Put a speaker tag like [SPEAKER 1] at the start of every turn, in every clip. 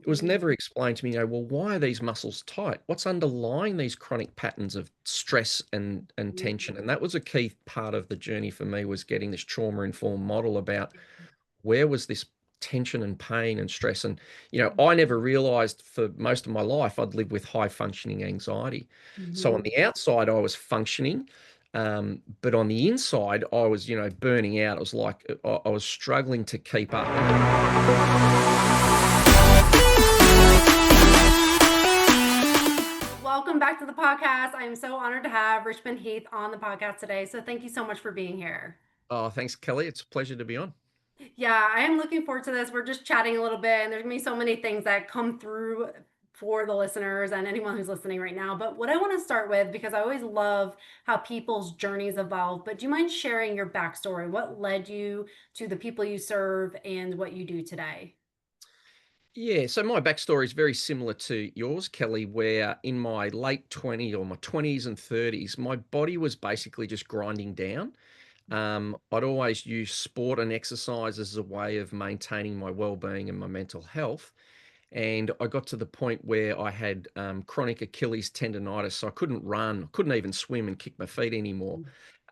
[SPEAKER 1] it was never explained to me, well, why are these muscles tight? What's underlying these chronic patterns of stress and tension? And that was a key part of the journey for me, was getting this trauma-informed model about where was this tension and pain and stress. And, I never realized for most of my life I'd lived with high functioning anxiety. So on
[SPEAKER 2] Mhm.
[SPEAKER 1] the outside, I was functioning. But on the inside, I was, burning out. It was like I was struggling to keep up.
[SPEAKER 2] Welcome back to the podcast. I am so honored to have Richmond Heath on the podcast today. So thank you so much for being here.
[SPEAKER 1] Oh, thanks, Kelly. It's a pleasure to be on.
[SPEAKER 2] Yeah, I am looking forward to this. We're just chatting a little bit, and there's gonna be so many things that come through for the listeners and anyone who's listening right now. But what I want to start with, because I always love how people's journeys evolve, but do you mind sharing your backstory? What led you to the people you serve and what you do today?
[SPEAKER 1] Yeah, so my backstory is very similar to yours, Kelly, where in my late 20s or my 20s and 30s, my body was basically just grinding down. I'd always use sport and exercise as a way of maintaining my well-being and my mental health. And I got to the point where I had chronic Achilles tendonitis, so I couldn't run, couldn't even swim and kick my feet anymore.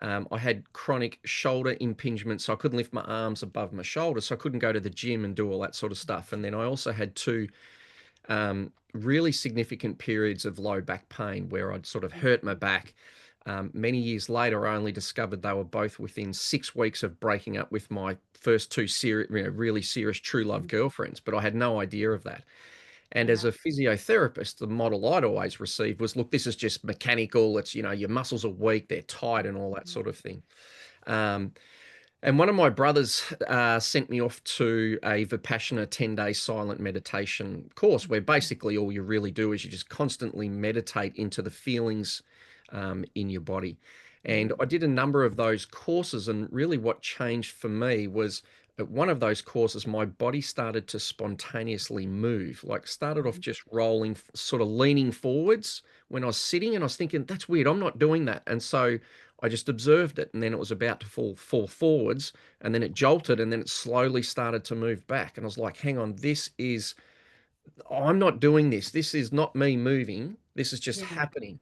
[SPEAKER 1] I had chronic shoulder impingement, so I couldn't lift my arms above my shoulders, so I couldn't go to the gym and do all that sort of stuff. And then I also had two really significant periods of low back pain where I'd sort of hurt my back. Many years later, I only discovered they were both within 6 weeks of breaking up with my first two serious, really serious true love girlfriends, but I had no idea of that. And
[SPEAKER 2] Yeah.
[SPEAKER 1] as a physiotherapist, the model I'd always received was, look, this is just mechanical. It's, your muscles are weak, they're tight, and all that sort of thing. Um, and one of my brothers sent me off to a Vipassana 10-day silent meditation course where basically all you really do is you just constantly meditate into the feelings in your body. And I did a number of those courses, and really what changed for me was at one of those courses, my body started to spontaneously move, like started off just rolling, sort of leaning forwards when I was sitting, and I was thinking, that's weird, I'm not doing that. And so I just observed it, and then it was about to fall forwards, and then it jolted, and then it slowly started to move back. And I was like, hang on, I'm not doing this. This is not me moving. This is just
[SPEAKER 2] Yeah.
[SPEAKER 1] happening.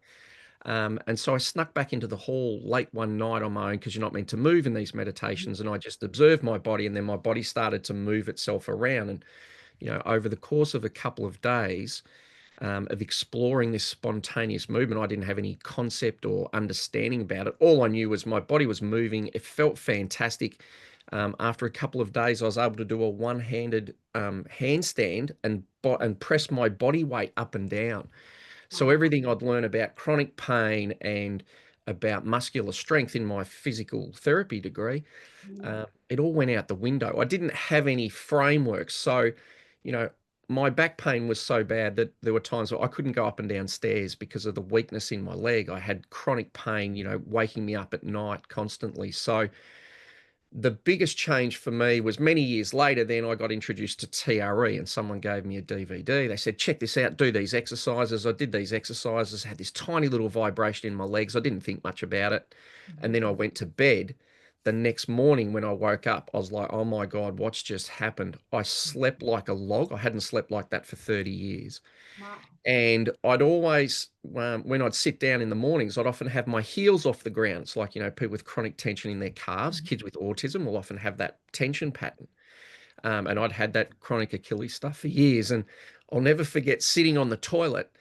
[SPEAKER 1] And so I snuck back into the hall late one night on my own, because you're not meant to move in these meditations. And I just observed my body, and then my body started to move itself around. And, over the course of a couple of days, of exploring this spontaneous movement. I didn't have any concept or understanding about it. All I knew was my body was moving. It felt fantastic. After a couple of days, I was able to do a one-handed handstand and press my body weight up and down. So
[SPEAKER 2] Wow.
[SPEAKER 1] everything I'd learned about chronic pain and about muscular strength in my physical therapy degree, it all went out the window. I didn't have any framework. So, you know, my back pain was so bad that there were times where I couldn't go up and down stairs because of the weakness in my leg. I had chronic pain, waking me up at night constantly. So the biggest change for me was many years later, then I got introduced to TRE, and someone gave me a DVD. They said, check this out, do these exercises. I did these exercises, had this tiny little vibration in my legs. I didn't think much about it. And then I went to bed. The next morning when I woke up, I was like, oh my God, what's just happened? I slept like a log. I hadn't slept like that for 30 years.
[SPEAKER 2] Wow.
[SPEAKER 1] And I'd always, when I'd sit down in the mornings, I'd often have my heels off the ground. It's like, people with chronic tension in their calves, kids with autism will often have that tension pattern. And I'd had that chronic Achilles stuff for years. And I'll never forget sitting on the toilet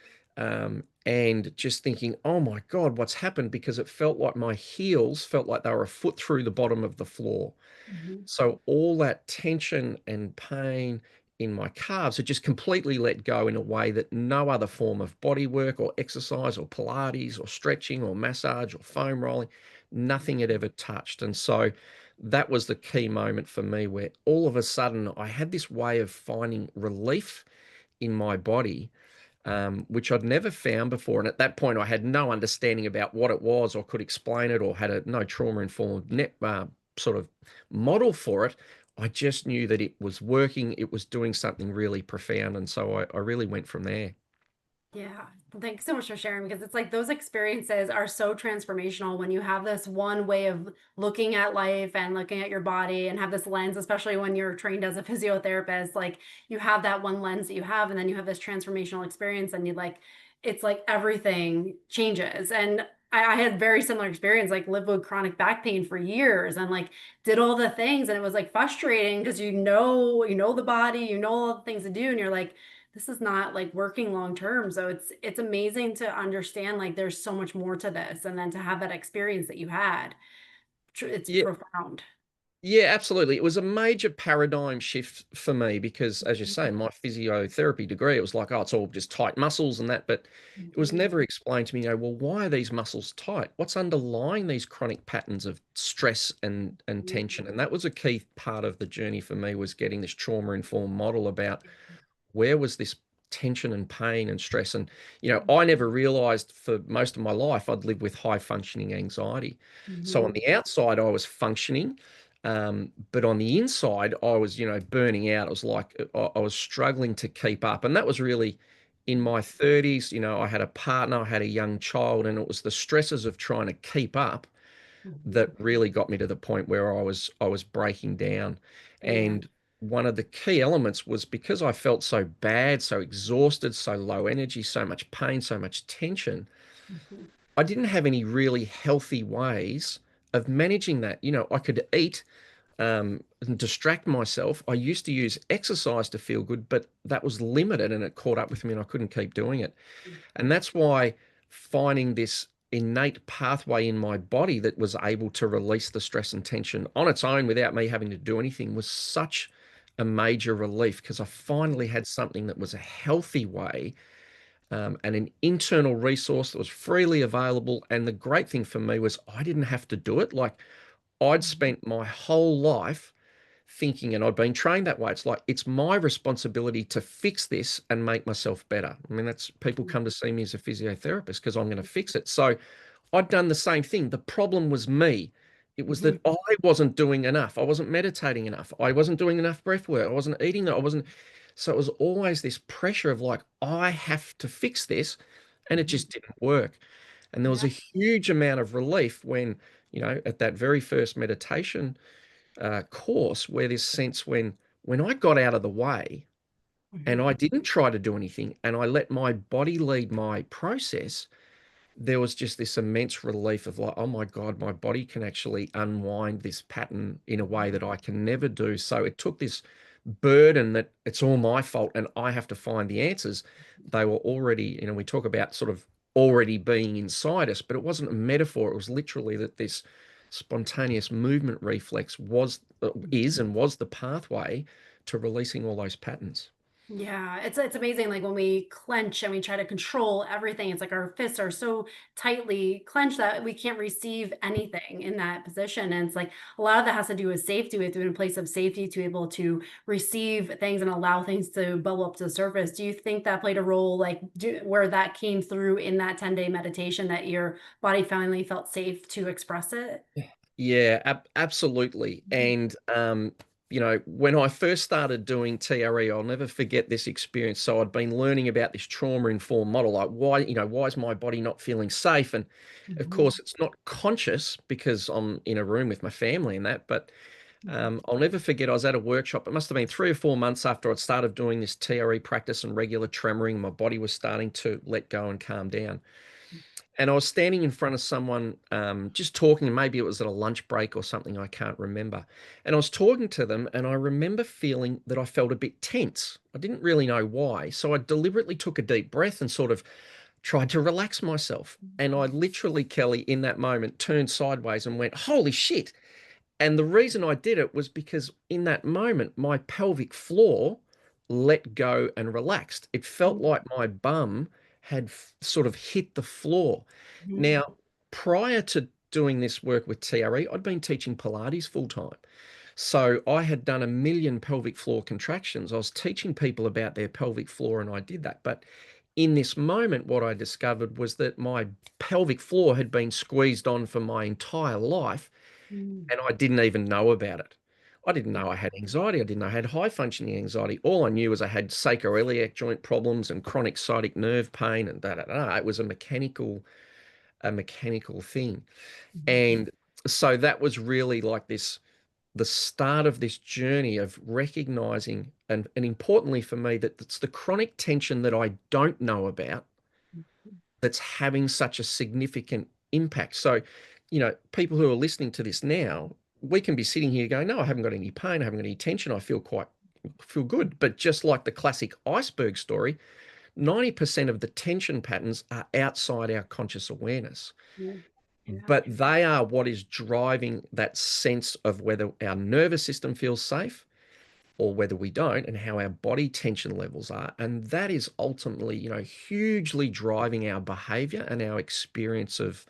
[SPEAKER 1] and just thinking, oh my God, what's happened? Because it felt like my heels felt like they were a foot through the bottom of the floor.
[SPEAKER 2] Mhm.
[SPEAKER 1] So all that tension and pain in my calves had just completely let go in a way that no other form of body work or exercise or Pilates or stretching or massage or foam rolling, nothing had ever touched. And so that was the key moment for me, where all of a sudden I had this way of finding relief in my body, which I'd never found before. And at that point, I had no understanding about what it was or could explain it, or had no trauma-informed sort of model for it. I just knew that it was working, it was doing something really profound. And so I really went from there.
[SPEAKER 2] Yeah. Thanks so much for sharing because it's like those experiences are so transformational when you have this one way of looking at life and looking at your body and have this lens, especially when you're trained as a physiotherapist. Like you have that one lens that you have, and then you have this transformational experience, and you like, it's like everything changes. And I had very similar experience, like lived with chronic back pain for years and like did all the things, and it was like frustrating because you know the body, you know all the things to do, and you're like, this is not like working long term. So it's amazing to understand like there's so much more to this, and then to have that experience that you had. It's
[SPEAKER 1] Yeah,
[SPEAKER 2] profound.
[SPEAKER 1] yeah, absolutely. It was a major paradigm shift for me because, as you say, my physiotherapy degree, it was like, oh, it's all just tight muscles and that, but it was
[SPEAKER 2] Mhm.
[SPEAKER 1] never explained to me, well, why are these muscles tight? What's underlying these chronic patterns of stress and tension? And that was a key part of the journey for me, was getting this trauma-informed model about where was this tension and pain and stress. And I never realized for most of my life I'd lived with high functioning anxiety. So on
[SPEAKER 2] Mhm.
[SPEAKER 1] the outside I was functioning, but on the inside I was burning out. It was like I was struggling to keep up, and that was really in my 30s. I had a partner, I had a young child, and it was the stresses of trying to keep up that
[SPEAKER 2] Mhm.
[SPEAKER 1] really got me to the point where I was breaking down.
[SPEAKER 2] Yeah.
[SPEAKER 1] And one of the key elements was because I felt so bad, so exhausted, so low energy, so much pain, so much tension,
[SPEAKER 2] Mhm.
[SPEAKER 1] I didn't have any really healthy ways of managing that. I could eat and distract myself. I used to use exercise to feel good, but that was limited and it caught up with me and I couldn't keep doing it. And that's why finding this innate pathway in my body that was able to release the stress and tension on its own without me having to do anything was such a major relief, because I finally had something that was a healthy way, and an internal resource that was freely available. And the great thing for me was I didn't have to do it. Like, I'd spent my whole life thinking, and I'd been trained that way. It's like, it's my responsibility to fix this and make myself better. I mean, that's, people come to see me as a physiotherapist because I'm going to fix it. So I'd done the same thing. The problem was me. It was that
[SPEAKER 2] Mhm.
[SPEAKER 1] I wasn't doing enough. I wasn't meditating enough. I wasn't doing enough breath work. I wasn't eating that. I wasn't. So it was always this pressure of like, I have to fix this. And it
[SPEAKER 2] Mhm.
[SPEAKER 1] just didn't work. And there was
[SPEAKER 2] Yeah.
[SPEAKER 1] a huge amount of relief when, at that very first meditation course, where this sense, when I got out of the way and
[SPEAKER 2] Mhm.
[SPEAKER 1] I didn't try to do anything and I let my body lead my process, there was just this immense relief of like, oh my God, my body can actually unwind this pattern in a way that I can never do. So it took this burden that it's all my fault and I have to find the answers. They were already, we talk about sort of already being inside us, but it wasn't a metaphor. It was literally that this spontaneous movement reflex is and was the pathway to releasing all those patterns.
[SPEAKER 2] Yeah, it's amazing. Like when we clench and we try to control everything, it's like our fists are so tightly clenched that we can't receive anything in that position. And it's like a lot of that has to do with safety. We have to be in a place of safety to be able to receive things and allow things to bubble up to the surface. Do you think that played a role, like where that came through in that 10-day meditation, that your body finally felt safe to express it?
[SPEAKER 1] Yeah, absolutely. And when I first started doing TRE, I'll never forget this experience. So I'd been learning about this trauma-informed model, like why is my body not feeling safe? And of
[SPEAKER 2] Mhm.
[SPEAKER 1] course, it's not conscious because I'm in a room with my family and that. But
[SPEAKER 2] Mhm.
[SPEAKER 1] I'll never forget, I was at a workshop. It must have been 3 or 4 months after I'd started doing this TRE practice and regular tremoring. My body was starting to let go and calm down. And I was standing in front of someone, just talking, and maybe it was at a lunch break or something, I can't remember. And I was talking to them, and I remember feeling that I felt a bit tense. I didn't really know why. So I deliberately took a deep breath and sort of tried to relax myself. And I literally, Kelly, in that moment, turned sideways and went, holy shit. And the reason I did it was because in that moment, my pelvic floor let go and relaxed. It felt like my bum had sort of hit the floor.
[SPEAKER 2] Mhm.
[SPEAKER 1] Now, prior to doing this work with TRE, I'd been teaching Pilates full time. So I had done a million pelvic floor contractions. I was teaching people about their pelvic floor and I did that. But in this moment, what I discovered was that my pelvic floor had been squeezed on for my entire life
[SPEAKER 2] Mhm.
[SPEAKER 1] and I didn't even know about it. I didn't know I had anxiety. I didn't know I had high functioning anxiety. All I knew was I had sacroiliac joint problems and chronic sciatic nerve pain and da da da. It was a mechanical thing.
[SPEAKER 2] Mhm.
[SPEAKER 1] And so that was really like this, the start of this journey of recognizing, and importantly for me, that it's the chronic tension that I don't know about that's having such a significant impact. So, people who are listening to this now, we can be sitting here going, no, I haven't got any pain, I haven't got any tension, I feel good. But just like the classic iceberg story, 90% of the tension patterns are outside our conscious awareness.
[SPEAKER 2] Yeah. Yeah.
[SPEAKER 1] But they are what is driving that sense of whether our nervous system feels safe or whether we don't, and how our body tension levels are. And that is ultimately, hugely driving our behavior and our experience of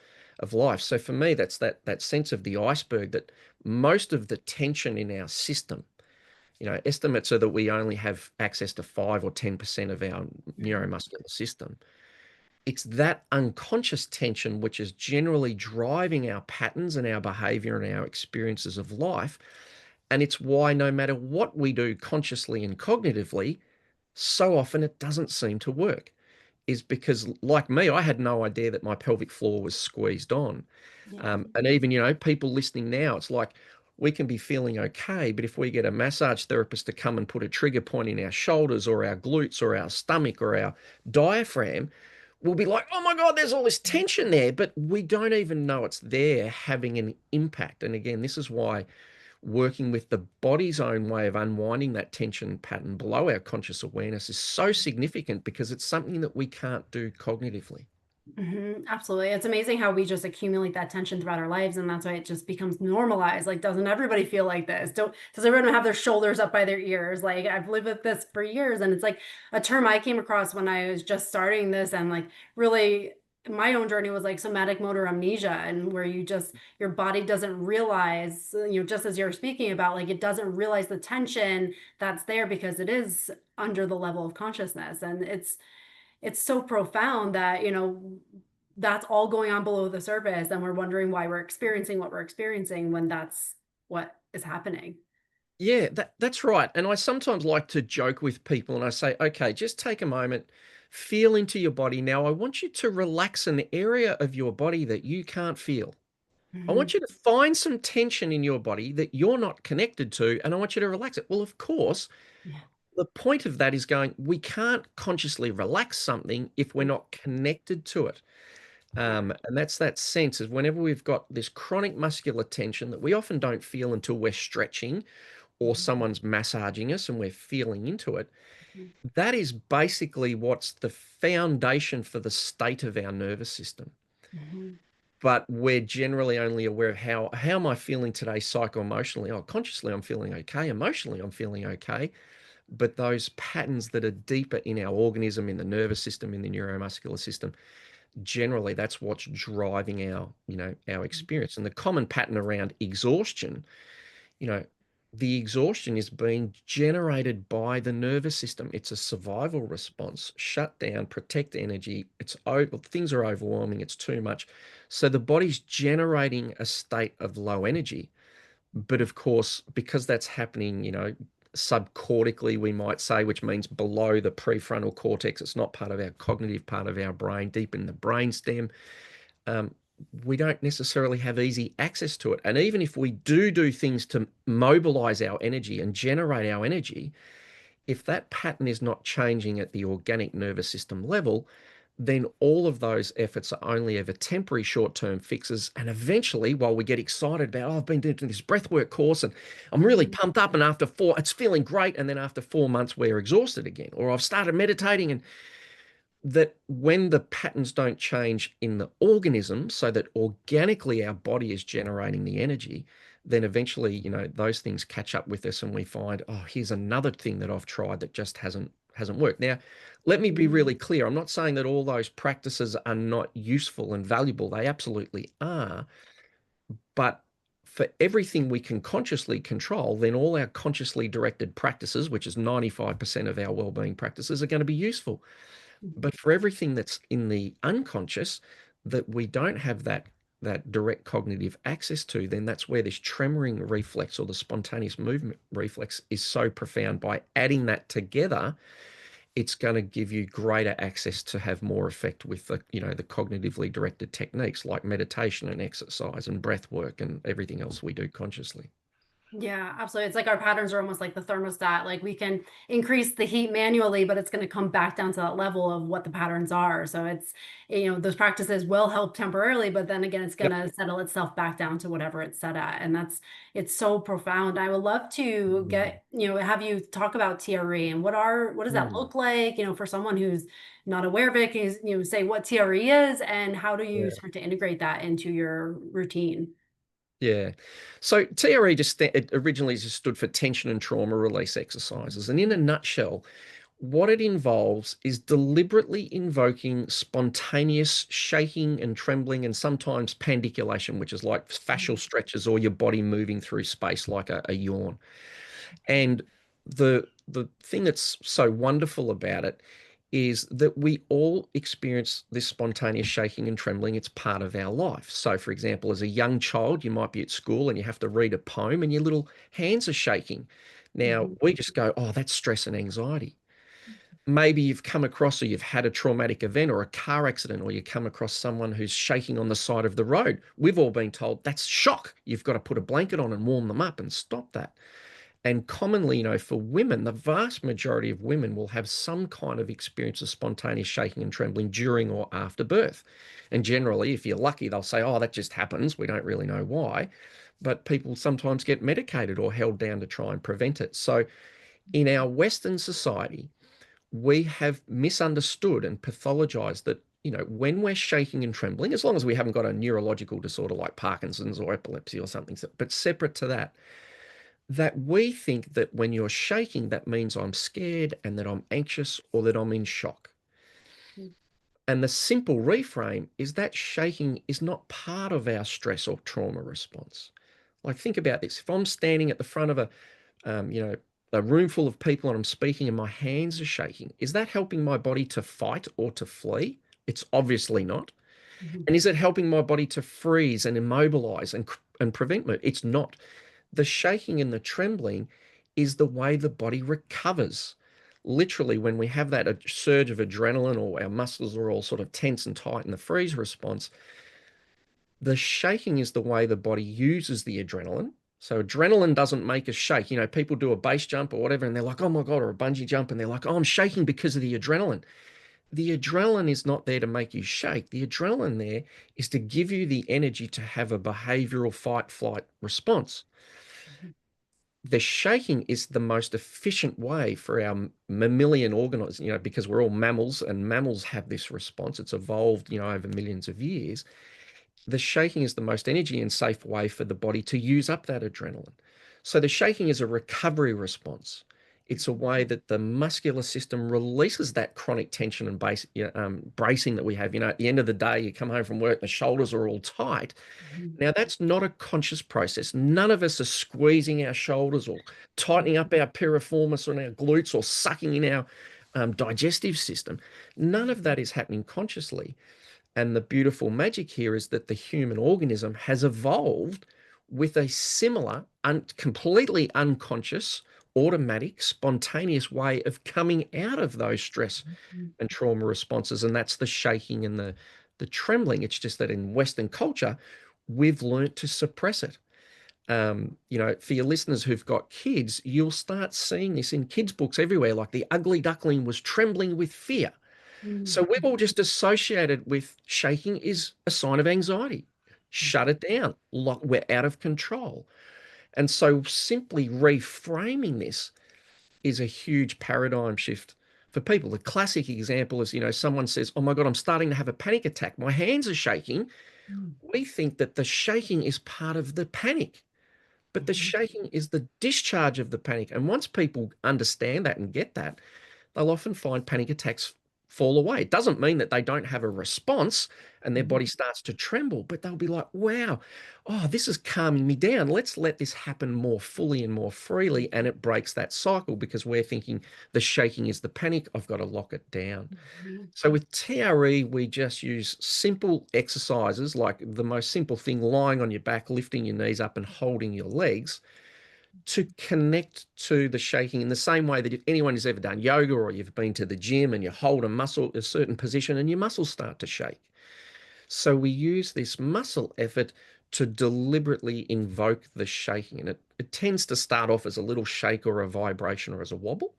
[SPEAKER 1] life. So for me, that's that sense of the iceberg, that most of the tension in our system, estimates are that we only have access to 5 or 10% of our
[SPEAKER 2] Mhm.
[SPEAKER 1] neuromuscular system. It's that unconscious tension which is generally driving our patterns and our behavior and our experiences of life. And it's why no matter what we do consciously and cognitively, so often it doesn't seem to work. Is because, like me, I had no idea that my pelvic floor was squeezed on.
[SPEAKER 2] Yeah.
[SPEAKER 1] And even, people listening now, it's like we can be feeling okay, but if we get a massage therapist to come and put a trigger point in our shoulders or our glutes or our stomach or our diaphragm, we'll be like, oh my God, there's all this tension there, but we don't even know it's there having an impact. And again, this is why working with the body's own way of unwinding that tension pattern below our conscious awareness is so significant, because it's something that we can't do cognitively.
[SPEAKER 2] Absolutely. It's amazing how we just accumulate that tension throughout our lives, and that's why it just becomes normalized. Like, doesn't everybody feel like this? Does everyone have their shoulders up by their ears? Like, I've lived with this for years, and it's like a term I came across when I was just starting this, and like really my own journey was like somatic motor amnesia, and where you just your body doesn't realize, just as you're speaking about, like it doesn't realize the tension that's there because it is under the level of consciousness, and it's so profound that, that's all going on below the surface, and we're wondering why we're experiencing what we're experiencing when that's what is happening.
[SPEAKER 1] Yeah, that's right. And I sometimes like to joke with people and I say, okay, just take a moment, feel into your body. Now, I want you to relax an area of your body that you can't feel. I want
[SPEAKER 2] Mhm.
[SPEAKER 1] you to find some tension in your body that you're not connected to, and I want you to relax it. Well, of course,
[SPEAKER 2] Yeah.
[SPEAKER 1] the point of that is going, we can't consciously relax something if we're not connected to it. And that's that sense is whenever we've got this chronic muscular tension that we often don't feel until we're stretching or someone's massaging us and we're feeling into it,
[SPEAKER 2] Mhm.
[SPEAKER 1] that is basically what's the foundation for the state of our nervous system.
[SPEAKER 2] Mhm.
[SPEAKER 1] But we're generally only aware of how am I feeling today psycho-emotionally? Oh, consciously I'm feeling okay. Emotionally I'm feeling okay. But those patterns that are deeper in our organism, in the nervous system, in the neuromuscular system, generally that's what's driving our experience. And the common pattern around exhaustion, you know, the exhaustion is being generated by the nervous system. It's a survival response. Shut down, protect energy. Things are overwhelming. It's too much. So the body's generating a state of low energy. But of course, because that's happening, subcortically, we might say, which means below the prefrontal cortex, it's not part of our cognitive part of our brain, deep in the brain stem, um, we don't necessarily have easy access to it. And even if we do things to mobilize our energy and generate our energy, if that pattern is not changing at the organic nervous system level, then all of those efforts are only ever temporary short-term fixes. And eventually, while we get excited about, oh, I've been doing this breathwork course and I'm really
[SPEAKER 2] Mhm.
[SPEAKER 1] pumped up, and it's feeling great. And then after 4 months, we're exhausted again. Or I've started meditating, and that when the patterns don't change in the organism so that organically our body is generating the energy, then eventually, those things catch up with us and we find, oh, here's another thing that I've tried that just hasn't worked. Now, let me be
[SPEAKER 2] Mhm.
[SPEAKER 1] really clear. I'm not saying that all those practices are not useful and valuable. They absolutely are. But for everything we can consciously control, then all our consciously directed practices, which is 95% of our well-being practices, are going to be useful.
[SPEAKER 2] Mhm.
[SPEAKER 1] But for everything that's in the unconscious that we don't have that that direct cognitive access to, then that's where this tremoring reflex or the spontaneous movement reflex is so profound. By adding that together, it's going to give you greater access to have more effect with the, the cognitively directed techniques like meditation and exercise and breath work and everything else we do consciously.
[SPEAKER 2] Yeah, absolutely. It's like our patterns are almost like the thermostat. Like we can increase the heat manually, but it's going to come back down to that level of what the patterns are. So it's, those practices will help temporarily, but then again, it's going
[SPEAKER 1] Yep.
[SPEAKER 2] to settle itself back down to whatever it's set at. And it's so profound. I would love to
[SPEAKER 1] Mm.
[SPEAKER 2] get, have you talk about TRE and what does that
[SPEAKER 1] Mm.
[SPEAKER 2] look like, for someone who's not aware of it, can you, say what TRE is and how do you
[SPEAKER 1] Yeah.
[SPEAKER 2] start to integrate that into your routine?
[SPEAKER 1] Yeah. So TRE it originally just stood for tension and trauma release exercises. And in a nutshell, what it involves is deliberately invoking spontaneous shaking and trembling and sometimes pandiculation, which is like fascial stretches or your body moving through space like a yawn. And the thing that's so wonderful about it is that we all experience this spontaneous shaking and trembling. It's part of our life. So, for example, as a young child, you might be at school and you have to read a poem and your little hands are shaking. Now,
[SPEAKER 2] Mhm.
[SPEAKER 1] we just go, oh, that's stress and anxiety. Maybe you've come across or you've had a traumatic event or a car accident, or you come across someone who's shaking on the side of the road. We've all been told that's shock. You've got to put a blanket on and warm them up and stop that. And commonly, for women, the vast majority of women will have some kind of experience of spontaneous shaking and trembling during or after birth. And generally, if you're lucky, they'll say, oh, that just happens. We don't really know why. But people sometimes get medicated or held down to try and prevent it. So in our Western society, we have misunderstood and pathologized that, when we're shaking and trembling, as long as we haven't got a neurological disorder like Parkinson's or epilepsy or something, but separate to that, that we think that when you're shaking, that means I'm scared and that I'm anxious or that I'm in shock. And the simple reframe is that shaking is not part of our stress or trauma response. Like, think about this. If I'm standing at the front of um, you know, a room full of people and I'm speaking and my hands are shaking, is that helping my body to fight or to flee? It's obviously not.
[SPEAKER 2] Mhm.
[SPEAKER 1] And is it helping my body to freeze and immobilize and prevent move? It's not. The shaking and the trembling is the way the body recovers. Literally, when we have that surge of adrenaline or our muscles are all sort of tense and tight in the freeze response, the shaking is the way the body uses the adrenaline. So adrenaline doesn't make us shake. People do a base jump or whatever, and they're like, oh my God, or a bungee jump, and they're like, oh, I'm shaking because of the adrenaline. The adrenaline is not there to make you shake. The adrenaline there is to give you the energy to have a behavioral fight flight response. The shaking is the most efficient way for our mammalian organisms, because we're all mammals and mammals have this response. It's evolved, over millions of years. The shaking is the most energy and safe way for the body to use up that adrenaline. So the shaking is a recovery response. It's a way that the muscular system releases that chronic tension and bracing that we have. At the end of the day, you come home from work, the shoulders are all tight.
[SPEAKER 2] Mhm.
[SPEAKER 1] Now, that's not a conscious process. None of us are squeezing our shoulders or tightening up our piriformis or our glutes or sucking in our digestive system. None of that is happening consciously. And the beautiful magic here is that the human organism has evolved with a similar, completely unconscious, automatic, spontaneous way of coming out of those stress and trauma responses. And that's the shaking and the trembling. It's just that in Western culture, we've learnt to suppress it. For your listeners who've got kids, you'll start seeing this in kids' books everywhere. Like the ugly duckling was trembling with fear. So
[SPEAKER 2] Mhm.
[SPEAKER 1] we've all just associated with shaking is a sign of anxiety. Shut it down. We're out of control. And so simply reframing this is a huge paradigm shift for people. The classic example is, someone says, oh my God, I'm starting to have a panic attack. My hands are shaking.
[SPEAKER 2] Mhm.
[SPEAKER 1] We think that the shaking is part of the panic, but the
[SPEAKER 2] Mhm.
[SPEAKER 1] shaking is the discharge of the panic. And once people understand that and get that, they'll often find panic attacks fall away. It doesn't mean that they don't have a response and their
[SPEAKER 2] Mhm.
[SPEAKER 1] body starts to tremble, but they'll be like, wow, oh, this is calming me down. Let's let this happen more fully and more freely. And it breaks that cycle because we're thinking the shaking is the panic. I've got to lock it down.
[SPEAKER 2] Mhm.
[SPEAKER 1] So with TRE, we just use simple exercises like the most simple thing, lying on your back, lifting your knees up and holding your legs to connect to the shaking in the same way that if anyone has ever done yoga or you've been to the gym and you hold a muscle a certain position and your muscles start to shake. So we use this muscle effort to deliberately invoke the shaking. And it tends to start off as a little shake or a vibration or as a wobble,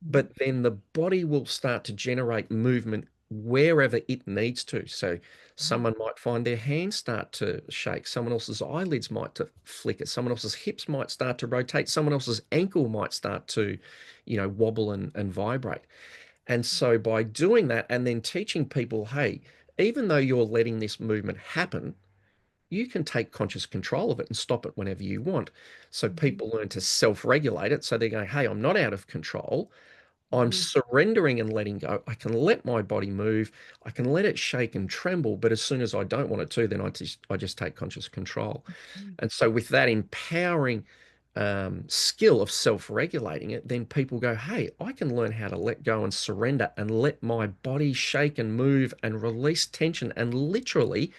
[SPEAKER 2] Mhm.
[SPEAKER 1] but then the body will start to generate movement wherever it needs to. So someone might find their hands start to shake, someone else's eyelids might to flicker, someone else's hips might start to rotate, someone else's ankle might start to, wobble and vibrate. And so by doing that and then teaching people, hey, even though you're letting this movement happen, you can take conscious control of it and stop it whenever you want. So
[SPEAKER 2] Mhm.
[SPEAKER 1] people learn to self-regulate it. So they're going, hey, I'm not out of control. I'm
[SPEAKER 2] Mhm.
[SPEAKER 1] surrendering and letting go. I can let my body move. I can let it shake and tremble. But as soon as I don't want it to, then I just take conscious control.
[SPEAKER 2] Mhm.
[SPEAKER 1] And so with that empowering skill of self-regulating it, then people go, hey, I can learn how to let go and surrender and let my body shake and move and release tension and literally,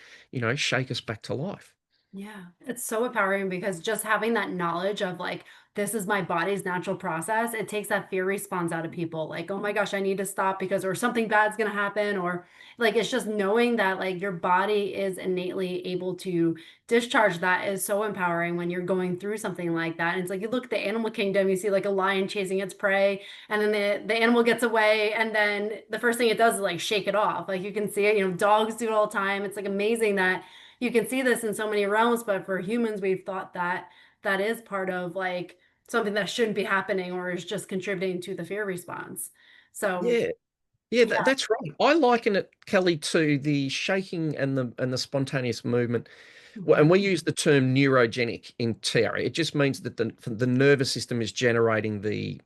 [SPEAKER 1] shake us back to life.
[SPEAKER 2] Yeah, it's so empowering because just having that knowledge of like, this is my body's natural process, it takes that fear response out of people. Like, oh my gosh, I need to stop because or something bad's gonna happen. Or like it's just knowing that like your body is innately able to discharge that is so empowering when you're going through something like that. And it's like you look at the animal kingdom, you see like a lion chasing its prey, and then the animal gets away, and then the first thing it does is like shake it off. Like you can see it, dogs do it all the time. It's like amazing that you can see this in so many realms, but for humans, we've thought that that is part of like something that shouldn't be happening or is just contributing to the fear response. So,
[SPEAKER 1] Yeah. Yeah,
[SPEAKER 2] yeah.
[SPEAKER 1] that's right. I liken it, Kelly, to the shaking and the spontaneous movement. Well, and
[SPEAKER 2] Mhm.
[SPEAKER 1] we use the term neurogenic in TRE. It just means that the nervous system is generating the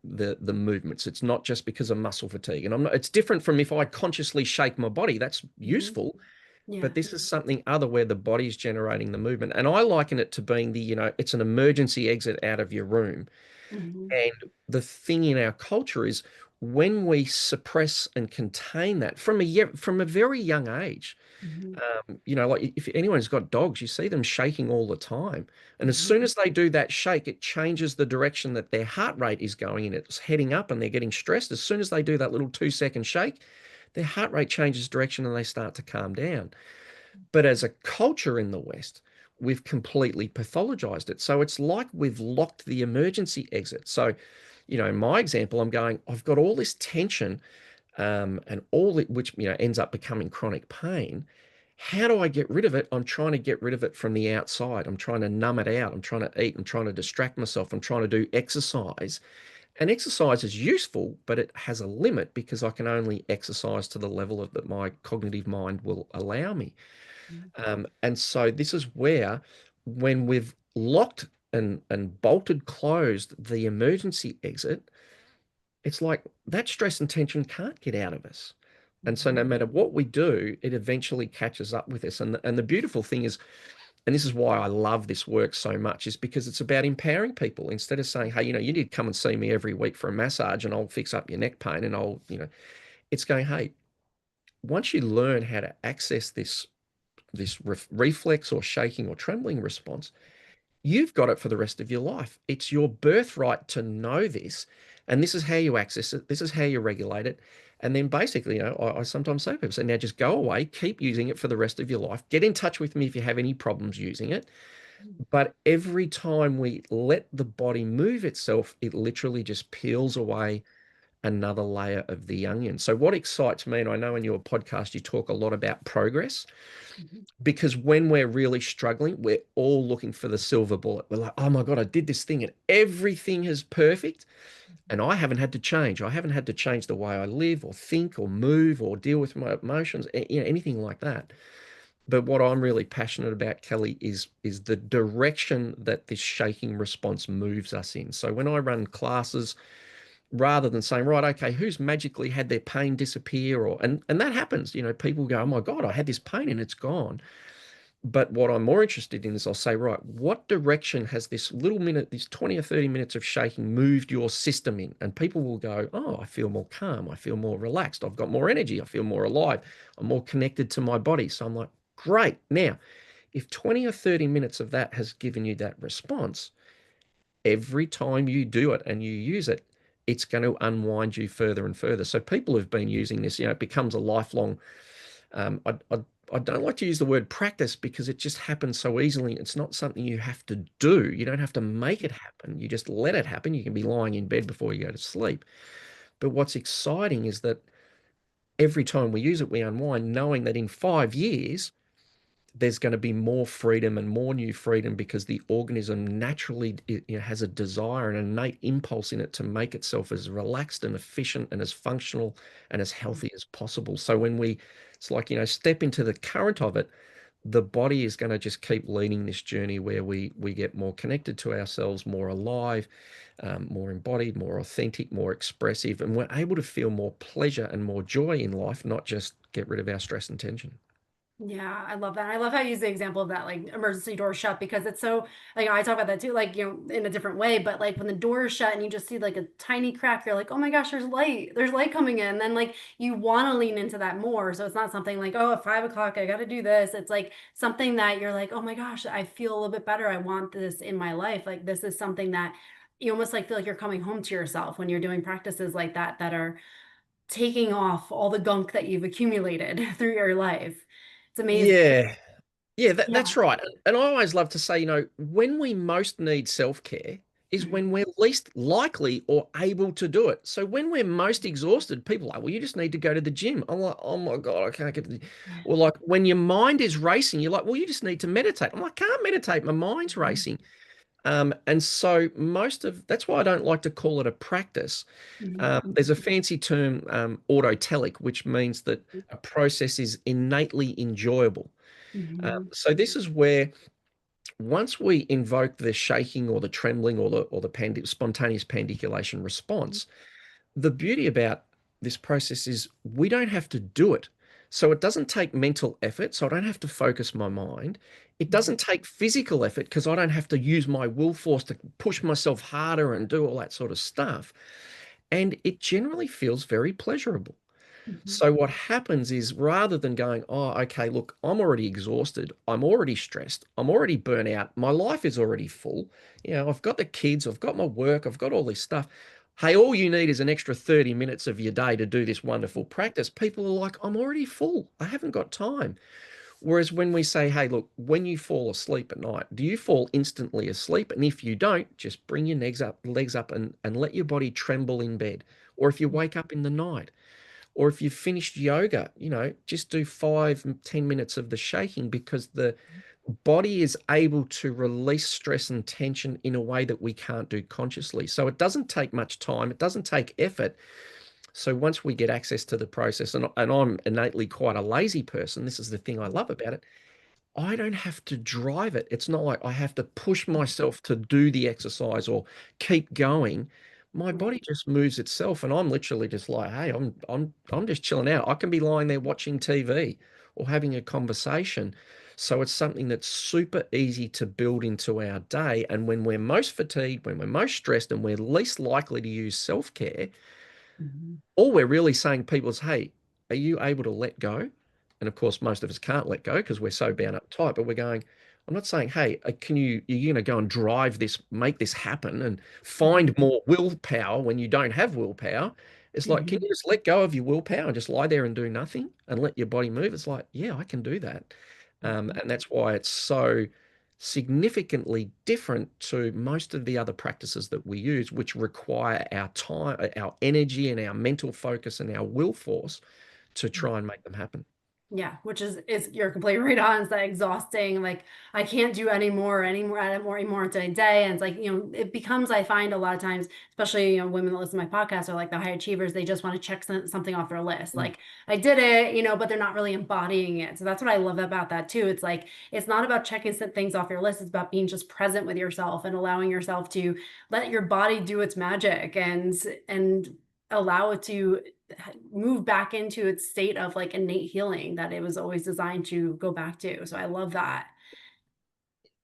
[SPEAKER 1] movements. It's not just because of muscle fatigue. And I'm not, it's different from if I consciously shake my body. That's
[SPEAKER 2] Mhm.
[SPEAKER 1] useful,
[SPEAKER 2] Yeah.
[SPEAKER 1] but this is something other where the body's generating the movement. And I liken it to being it's an emergency exit out of your room.
[SPEAKER 2] Mhm.
[SPEAKER 1] And the thing in our culture is when we suppress and contain that from a very young age,
[SPEAKER 2] Mhm.
[SPEAKER 1] like if anyone's got dogs, you see them shaking all the time. And as
[SPEAKER 2] Mhm.
[SPEAKER 1] soon as they do that shake, it changes the direction that their heart rate is going in. It's heading up and they're getting stressed. As soon as they do that little 2-second shake, their heart rate changes direction and they start to calm down. But as a culture in the West, we've completely pathologized it. So it's like we've locked the emergency exit. So, in my example, I'm going, I've got all this tension and all it, which, ends up becoming chronic pain. How do I get rid of it? I'm trying to get rid of it from the outside. I'm trying to numb it out. I'm trying to eat. I'm trying to distract myself. I'm trying to do exercise. And exercise is useful, but it has a limit because I can only exercise to the level of that my cognitive mind will allow me. And so this is where, when we've locked and bolted closed the emergency exit, it's like that stress and tension can't get out of us. And so no
[SPEAKER 2] Mhm.
[SPEAKER 1] matter what we do, it eventually catches up with us. And the beautiful thing is, and this is why I love this work so much, is because it's about empowering people. Instead of saying, hey, you need to come and see me every week for a massage and I'll fix up your neck pain and it's going, hey, once you learn how to access this reflex or shaking or trembling response, you've got it for the rest of your life. It's your birthright to know this. And this is how you access it. This is how you regulate it. And then basically, I sometimes say to people, say, now just go away, keep using it for the rest of your life. Get in touch with me if you have any problems using it. But every time we let the body move itself, it literally just peels away another layer of the onion. So what excites me, and I know in your podcast you talk a lot about progress,
[SPEAKER 2] Mhm.
[SPEAKER 1] because when we're really struggling, we're all looking for the silver bullet. We're like, oh my God, I did this thing and everything is perfect. And I haven't had to change. I haven't had to change the way I live or think or move or deal with my emotions, anything like that. But what I'm really passionate about, Kelly, is the direction that this shaking response moves us in. So when I run classes, rather than saying, right, okay, who's magically had their pain disappear, or and that happens. People go, oh my God, I had this pain and it's gone. But what I'm more interested in is I'll say, right, what direction has this little minute, these 20 or 30 minutes of shaking moved your system in? And people will go, oh, I feel more calm. I feel more relaxed. I've got more energy. I feel more alive. I'm more connected to my body. So I'm like, great. Now, if 20 or 30 minutes of that has given you that response, every time you do it and you use it, it's going to unwind you further and further. So people have been using this, it becomes a lifelong. I don't like to use the word practice because it just happens so easily. It's not something you have to do. You don't have to make it happen. You just let it happen. You can be lying in bed before you go to sleep. But what's exciting is that every time we use it, we unwind, knowing that in 5 years, there's going to be more freedom and more new freedom because the organism naturally has a desire and an innate impulse in it to make itself as relaxed and efficient and as functional and as healthy as possible. So when it's like, step into the current of it, the body is going to just keep leading this journey where we get more connected to ourselves, more alive, more embodied, more authentic, more expressive, and we're able to feel more pleasure and more joy in life, not just get rid of our stress and tension.
[SPEAKER 2] Yeah, I love that. I love how you use the example of that like emergency door shut because it's so like I talk about that too, like in a different way. But like when the door is shut and you just see like a tiny crack, you're like, oh my gosh, there's light coming in. And then like you want to lean into that more. So it's not something like, oh, at 5 o'clock, I got to do this. It's like something that you're like, oh my gosh, I feel a little bit better. I want this in my life. Like this is something that you almost like feel like you're coming home to yourself when you're doing practices like that are taking off all the gunk that you've accumulated through your life. It's amazing.
[SPEAKER 1] Yeah, yeah, that's
[SPEAKER 2] Yeah.
[SPEAKER 1] right. And I always love to say, when we most need self-care is when
[SPEAKER 2] Mhm.
[SPEAKER 1] we're least likely or able to do it. So when we're most exhausted, people are like, well, you just need to go to the gym. I'm like, oh my God, I can't get to the.
[SPEAKER 2] Yeah.
[SPEAKER 1] Or like when your mind is racing, you're like, well, you just need to meditate. I'm like, I can't meditate. My mind's
[SPEAKER 2] Mhm.
[SPEAKER 1] racing. And so that's why I don't like to call it a practice.
[SPEAKER 2] Mhm.
[SPEAKER 1] There's a fancy term, autotelic, which means that a process is innately enjoyable.
[SPEAKER 2] Mhm.
[SPEAKER 1] So this is where once we invoke the shaking or the trembling or the spontaneous pandiculation response, the beauty about this process is we don't have to do it. So it doesn't take mental effort, so I don't have to focus my mind. It
[SPEAKER 2] Mhm.
[SPEAKER 1] doesn't take physical effort because I don't have to use my will force to push myself harder and do all that sort of stuff. And it generally feels very pleasurable.
[SPEAKER 2] Mhm.
[SPEAKER 1] So what happens is rather than going, oh, okay, look, I'm already exhausted, I'm already stressed, I'm already burnt out, my life is already full. I've got the kids, I've got my work, I've got all this stuff. Hey, all you need is an extra 30 minutes of your day to do this wonderful practice. People are like, I'm already full. I haven't got time. Whereas when we say, hey, look, when you fall asleep at night, do you fall instantly asleep? And if you don't, just bring your legs up and let your body tremble in bed. Or if you wake up in the night, or if you've finished yoga, just do 5, 10 minutes of the shaking because the body is able to release stress and tension in a way that we can't do consciously. So it doesn't take much time, it doesn't take effort. So once we get access to the process, and I'm innately quite a lazy person, this is the thing I love about it. I don't have to drive it. It's not like I have to push myself to do the exercise or keep going. My
[SPEAKER 2] Right.
[SPEAKER 1] body just moves itself, and I'm literally just like, hey, I'm just chilling out. I can be lying there watching TV or having a conversation. So it's something that's super easy to build into our day. And when we're most fatigued, when we're most stressed, and we're least likely to use self-care,
[SPEAKER 2] Mhm.
[SPEAKER 1] all we're really saying to people is, hey, are you able to let go? And of course, most of us can't let go because we're so bound up tight, but we're going, I'm not saying, hey, you're going to go and drive this, make this happen and
[SPEAKER 2] Mhm.
[SPEAKER 1] find more willpower when you don't have willpower. It's like, can
[SPEAKER 2] Mhm.
[SPEAKER 1] you just let go of your willpower and just lie there and do nothing and let your body move? It's like, yeah, I can do that.
[SPEAKER 2] Mhm.
[SPEAKER 1] And that's why it's so significantly different to most of the other practices that we use, which require our time, our energy, and our mental focus and our will force to try and make them happen.
[SPEAKER 2] Yeah, which is you're completely right on. It's that exhausting. Like I can't do any more today. And it's like, it becomes, I find a lot of times, especially, women that listen to my podcast are like the high achievers. They just want to check something off their list.
[SPEAKER 1] Mm.
[SPEAKER 2] Like I did it, but they're not really embodying it. So that's what I love about that too. It's like, it's not about checking some things off your list. It's about being just present with yourself and allowing yourself to let your body do its magic and allow it to move back into its state of like innate healing that it was always designed to go back to. So I love that.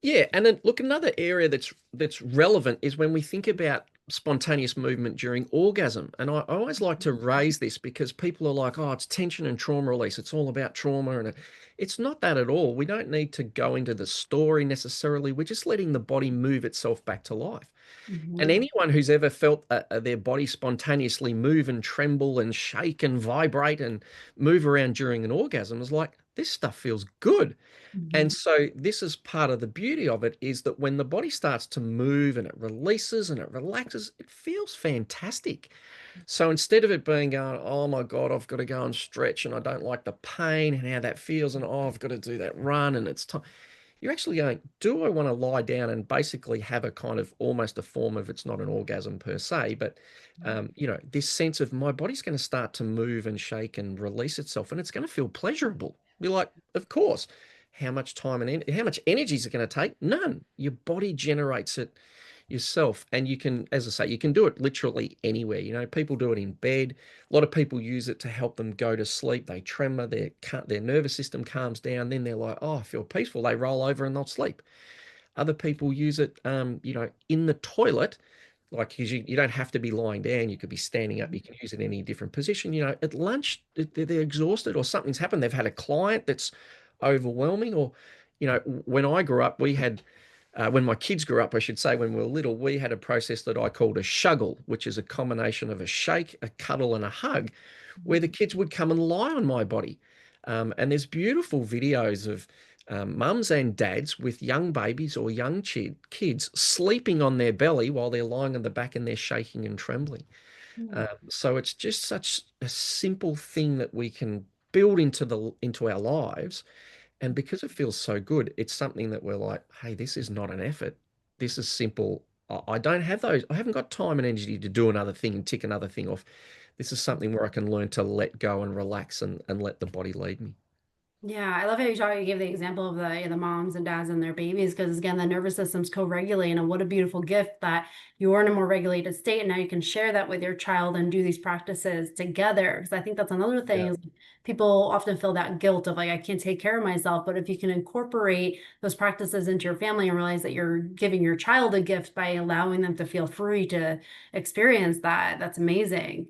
[SPEAKER 1] Yeah, and then look, another area that's relevant is when we think about spontaneous movement during orgasm. And I always like to raise this because people are like, oh, it's tension and trauma release. It's all about trauma. And it's not that at all. We don't need to go into the story necessarily. We're just letting the body move itself back to life. And
[SPEAKER 2] Mhm.
[SPEAKER 1] anyone who's ever felt their body spontaneously move and tremble and shake and vibrate and move around during an orgasm is like, this stuff feels good. And
[SPEAKER 2] Mhm.
[SPEAKER 1] so this is part of the beauty of it, is that when the body starts to move and it releases and it relaxes, it feels fantastic. So instead of it being going, oh my God, I've got to go and stretch and I don't like the pain and how that feels, and oh, I've got to do that run and it's time. You're actually going, do I want to lie down and basically have a kind of almost a form of, it's not an orgasm per se, but this sense of my body's going to start to move and shake and release itself, and it's going to feel pleasurable. Be like, of course. How much time and how much energy is it going to take? None. Your body generates it yourself, and you can, as I say, you can do it literally anywhere. People do it in bed. A lot of people use it to help them go to sleep. They tremor, their nervous system calms down. Then they're like, oh, I feel peaceful. They roll over and they'll sleep. Other people use it, in the toilet, like 'cause you don't have to be lying down. You could be standing up. You can use it in any different position. At lunch, they're exhausted or something's happened. They've had a client that's overwhelming, or, when I grew up, we had when my kids grew up, I should say, when we were little, we had a process that I called a shuggle, which is a combination of a shake, a cuddle, and a hug, where the kids would come and lie on my body. And there's beautiful videos of mums and dads with young babies or young kids sleeping on their belly while they're lying on the back and they're shaking and trembling. So it's just such a simple thing that we can build into our lives, and because it feels so good, it's something that we're like, hey, this is not an effort. This is simple. I don't have those. I haven't got time and energy to do another thing and tick another thing off. This is something where I can learn to let go and relax and let the body lead me.
[SPEAKER 2] Yeah, I love how you gave the example of the moms and dads and their babies because again, the nervous system's co-regulating, and what a beautiful gift that you're in a more regulated state, and now you can share that with your child and do these practices together. Because I think that's another thing
[SPEAKER 1] Yeah.
[SPEAKER 2] is people often feel that guilt of like I can't take care of myself, but if you can incorporate those practices into your family and realize that you're giving your child a gift by allowing them to feel free to experience that, that's amazing.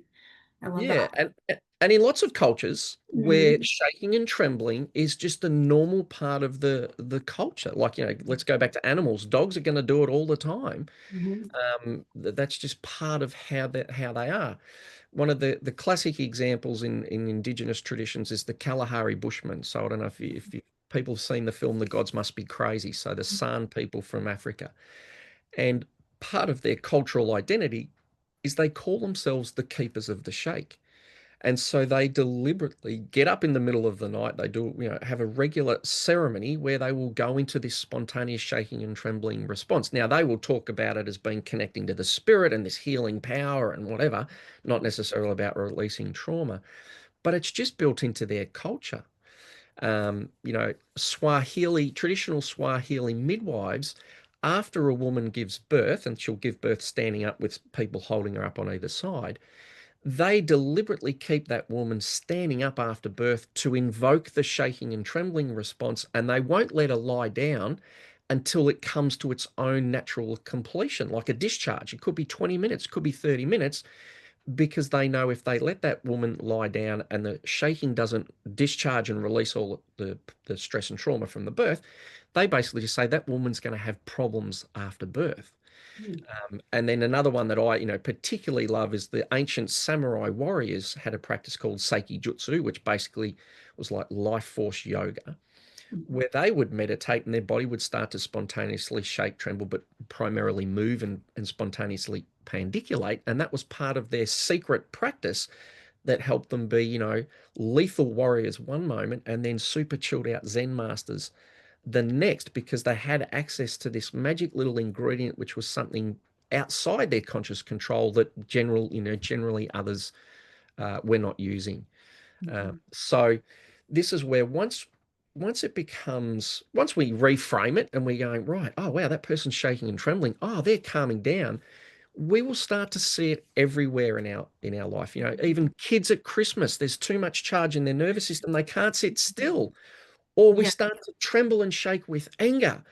[SPEAKER 2] I love
[SPEAKER 1] Yeah,
[SPEAKER 2] that.
[SPEAKER 1] and in lots of cultures where
[SPEAKER 2] Hmm.
[SPEAKER 1] shaking and trembling is just a normal part of the culture. Like, let's go back to animals. Dogs are going to do it all the time.
[SPEAKER 2] Hmm.
[SPEAKER 1] That's just part of how they are. One of the classic examples in indigenous traditions is the Kalahari Bushmen. So I don't know if people have seen the film The Gods Must Be Crazy. So the San people from Africa, and part of their cultural identity is they call themselves the keepers of the shake. And so they deliberately get up in the middle of the night. They do, have a regular ceremony where they will go into this spontaneous shaking and trembling response. Now, they will talk about it as being connecting to the spirit and this healing power and whatever, not necessarily about releasing trauma, but it's just built into their culture. Traditional Swahili midwives, after a woman gives birth, and she'll give birth standing up with people holding her up on either side, they deliberately keep that woman standing up after birth to invoke the shaking and trembling response, and they won't let her lie down until it comes to its own natural completion, like a discharge. It could be 20 minutes, could be 30 minutes, because they know if they let that woman lie down and the shaking doesn't discharge and release all the stress and trauma from the birth, they basically just say that woman's going to have problems after birth. And then another one that I, particularly love is the ancient samurai warriors had a practice called Seiki Jutsu, which basically was like life force yoga, where they would meditate and their body would start to spontaneously shake, tremble, but primarily move and spontaneously pandiculate. And that was part of their secret practice that helped them be, lethal warriors one moment and then super chilled out Zen masters the next, because they had access to this magic little ingredient, which was something outside their conscious control that generally others were not using.
[SPEAKER 2] Mhm.
[SPEAKER 1] So this is where once we reframe it and we're going, right, oh wow, that person's shaking and trembling, oh, they're calming down, we will start to see it everywhere in our life. Even kids at Christmas, there's too much charge in their nervous system, they can't sit still, or we
[SPEAKER 2] Yeah.
[SPEAKER 1] start to tremble and shake with anger,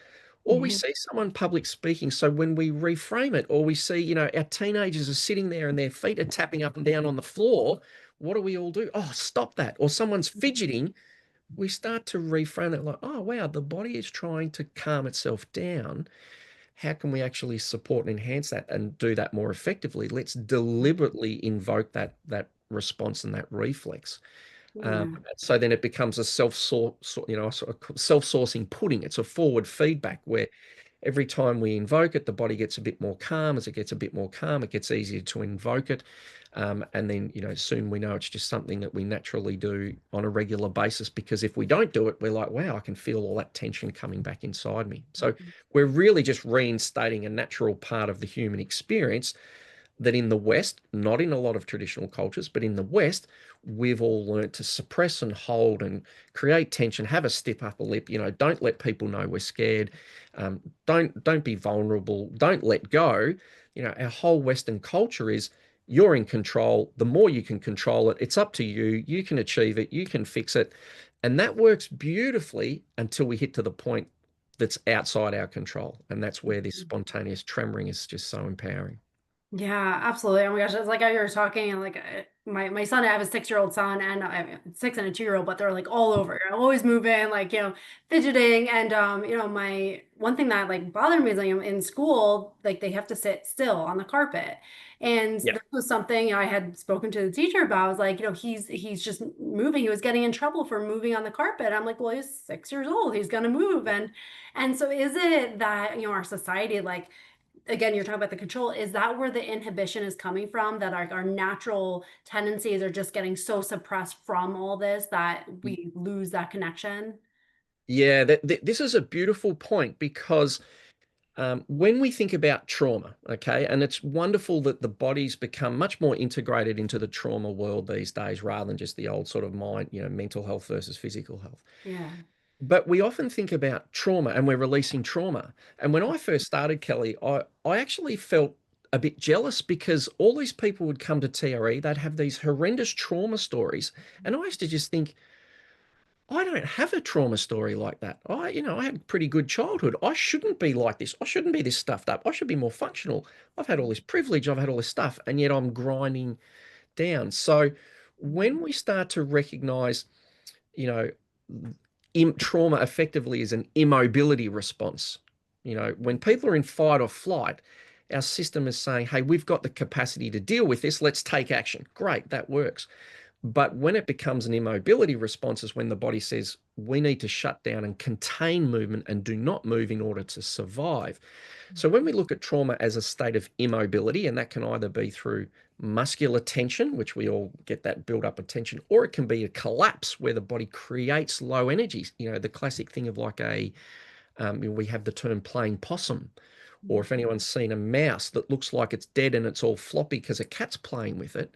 [SPEAKER 1] or we
[SPEAKER 2] Mhm.
[SPEAKER 1] see someone public speaking. So when we reframe it, or we see, our teenagers are sitting there and their feet are tapping up and down on the floor, what do we all do? Oh, stop that. Or someone's fidgeting, we start to reframe it like, oh, wow, the body is trying to calm itself down. How can we actually support and enhance that and do that more effectively? Let's deliberately invoke that response and that reflex. Um,
[SPEAKER 2] Yeah.
[SPEAKER 1] so then it becomes a sort of self-sourcing pudding. It's a forward feedback where every time we invoke it, the body gets a bit more calm. As it gets a bit more calm, it gets easier to invoke it. And then, soon we know it's just something that we naturally do on a regular basis, because if we don't do it, we're like, wow, I can feel all that tension coming back inside me. So we're really just reinstating a natural part of the human experience that in the West, not in a lot of traditional cultures, but in the West, we've all learned to suppress and hold and create tension, have a stiff upper lip, don't let people know we're scared. Don't be vulnerable, don't let go. Our whole Western culture is you're in control. The more you can control it, it's up to you. You can achieve it, you can fix it. And that works beautifully until we hit to the point that's outside our control. And that's where this spontaneous tremoring is just so empowering.
[SPEAKER 2] Yeah, absolutely. Oh my gosh, it's like how you were talking, and like my son, I have a 6-year-old son, and I have a 6 and a 2-year-old, but they're like all over, always moving, like fidgeting, and my one thing that like bothered me is like in school, like they have to sit still on the carpet, and
[SPEAKER 1] Yeah.
[SPEAKER 2] this was something I had spoken to the teacher about. I was like, he's just moving. He was getting in trouble for moving on the carpet. I'm like, well, he's 6 years old. He's gonna move, and so is it that our society like again, you're talking about the control. Is that where the inhibition is coming from? That our natural tendencies are just getting so suppressed from all this that we lose that connection?
[SPEAKER 1] Yeah, this is a beautiful point, because when we think about trauma, okay, and it's wonderful that the body's become much more integrated into the trauma world these days, rather than just the old sort of mind, mental health versus physical health.
[SPEAKER 2] Yeah.
[SPEAKER 1] But we often think about trauma and we're releasing trauma. And when I first started, Kelly, I actually felt a bit jealous, because all these people would come to TRE, they'd have these horrendous trauma stories. And I used to just think, I don't have a trauma story like that. I had a pretty good childhood. I shouldn't be like this. I shouldn't be this stuffed up. I should be more functional. I've had all this privilege. I've had all this stuff, and yet I'm grinding down. So when we start to recognize, you know, trauma effectively is an immobility response. When people are in fight or flight, our system is saying, hey, we've got the capacity to deal with this. Let's take action. Great, that works. But when it becomes an immobility response is when the body says, we need to shut down and contain movement and do not move in order to survive. So when we look at trauma as a state of immobility, and that can either be through muscular tension, which we all get that build up of tension, or it can be a collapse where the body creates low energy. The classic thing of like we have the term playing possum, or if anyone's seen a mouse that looks like it's dead and it's all floppy because a cat's playing with it,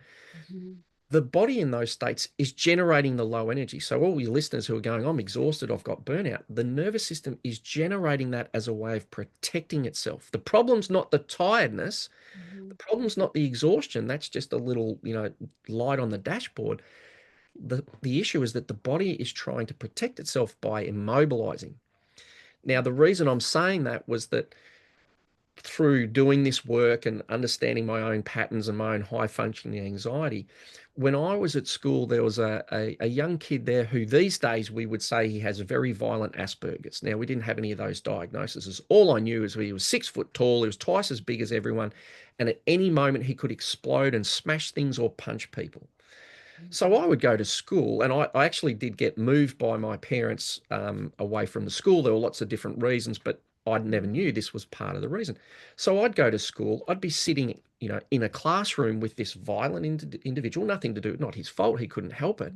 [SPEAKER 2] Mhm.
[SPEAKER 1] the body in those states is generating the low energy. So all your listeners who are going, I'm exhausted, I've got burnout, the nervous system is generating that as a way of protecting itself. The problem's not the tiredness, the
[SPEAKER 2] Mhm.
[SPEAKER 1] problem's not the exhaustion. That's just a little, light on the dashboard. The issue is that the body is trying to protect itself by immobilizing. Now, the reason I'm saying that was that through doing this work and understanding my own patterns and my own high functioning anxiety, when I was at school, there was a young kid there who these days we would say he has a very violent Asperger's. Now, we didn't have any of those diagnoses. All I knew is he was 6 foot tall, he was twice as big as everyone, and at any moment he could explode and smash things or punch people. So I would go to school, and I actually did get moved by my parents away from the school. There were lots of different reasons, but I never knew this was part of the reason. So I'd go to school, I'd be sitting, in a classroom with this violent individual, nothing to do, not his fault, he couldn't help it.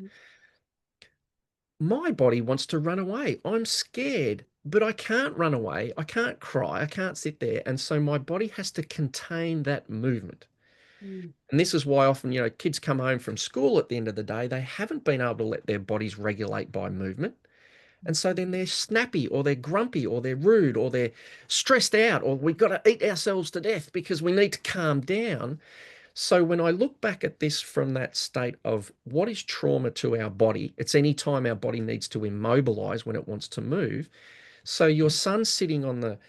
[SPEAKER 1] My body wants to run away. I'm scared, but I can't run away. I can't cry. I can't sit there. And so my body has to contain that movement.
[SPEAKER 2] Mhm.
[SPEAKER 1] And this is why often, kids come home from school at the end of the day, they haven't been able to let their bodies regulate by movement. And so then they're snappy or they're grumpy or they're rude or they're stressed out or we've got to eat ourselves to death because we need to calm down. So when I look back at this from that state of what is trauma to our body, it's any time our body needs to immobilize when it wants to move. So your son sitting on the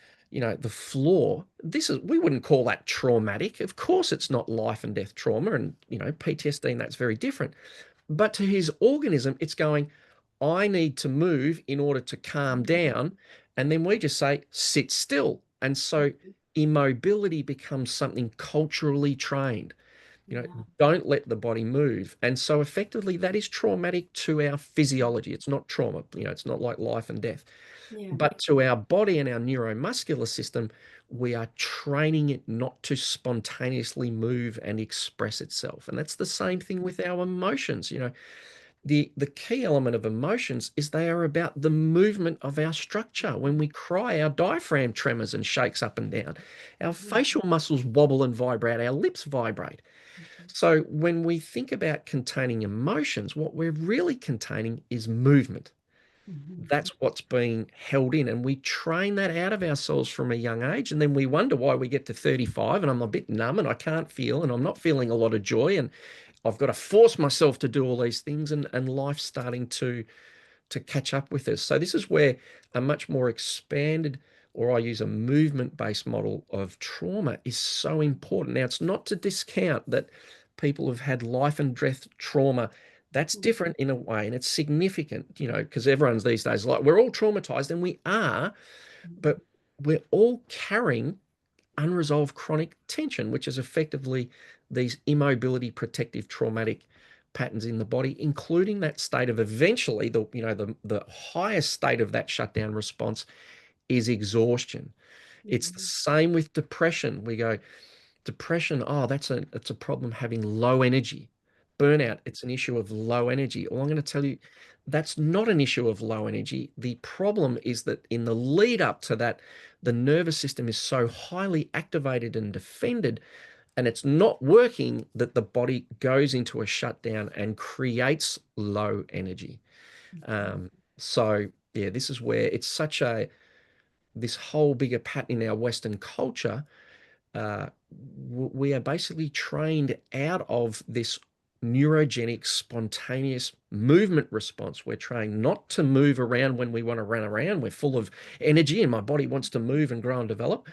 [SPEAKER 1] floor, we wouldn't call that traumatic. Of course, it's not life and death trauma, and PTSD, and that's very different. But to his organism, it's going, I need to move in order to calm down. And then we just say, sit still. And so immobility becomes something culturally trained.
[SPEAKER 2] Yeah.
[SPEAKER 1] Don't let the body move. And so effectively, that is traumatic to our physiology. It's not trauma, it's not like life and death.
[SPEAKER 2] Yeah.
[SPEAKER 1] But to our body and our neuromuscular system, we are training it not to spontaneously move and express itself. And that's the same thing with our emotions. The key element of emotions is they are about the movement of our structure. When we cry, our diaphragm tremors and shakes up and down. Our facial muscles wobble and vibrate. Our lips vibrate. So when we think about containing emotions, what we're really containing is movement.
[SPEAKER 2] Mhm.
[SPEAKER 1] That's what's being held in. And we train that out of ourselves from a young age. And then we wonder why we get to 35 and I'm a bit numb and I can't feel and I'm not feeling a lot of joy. And I've got to force myself to do all these things and life's starting to catch up with us. So this is where a much more expanded, or I use a movement-based model of trauma is so important. Now, it's not to discount that people have had life and death trauma. That's different in a way, and it's significant, because everyone's these days like we're all traumatized, and we are, but we're all carrying unresolved chronic tension, which is effectively these immobility protective traumatic patterns in the body, including that state of eventually the highest state of that shutdown response is exhaustion. It's the
[SPEAKER 2] Mhm.
[SPEAKER 1] same with depression. We go, depression, oh, it's a problem having low energy. Burnout, it's an issue of low energy. Well, I'm going to tell you, that's not an issue of low energy. The problem is that in the lead up to that, the nervous system is so highly activated and defended, and it's not working that the body goes into a shutdown and creates low energy. Um, so yeah, this is where it's such this whole bigger pattern in our Western culture. uh, we are basically trained out of this neurogenic, spontaneous movement response. We're trained not to move around when we want to run around. We're full of energy and my body wants to move and grow and develop.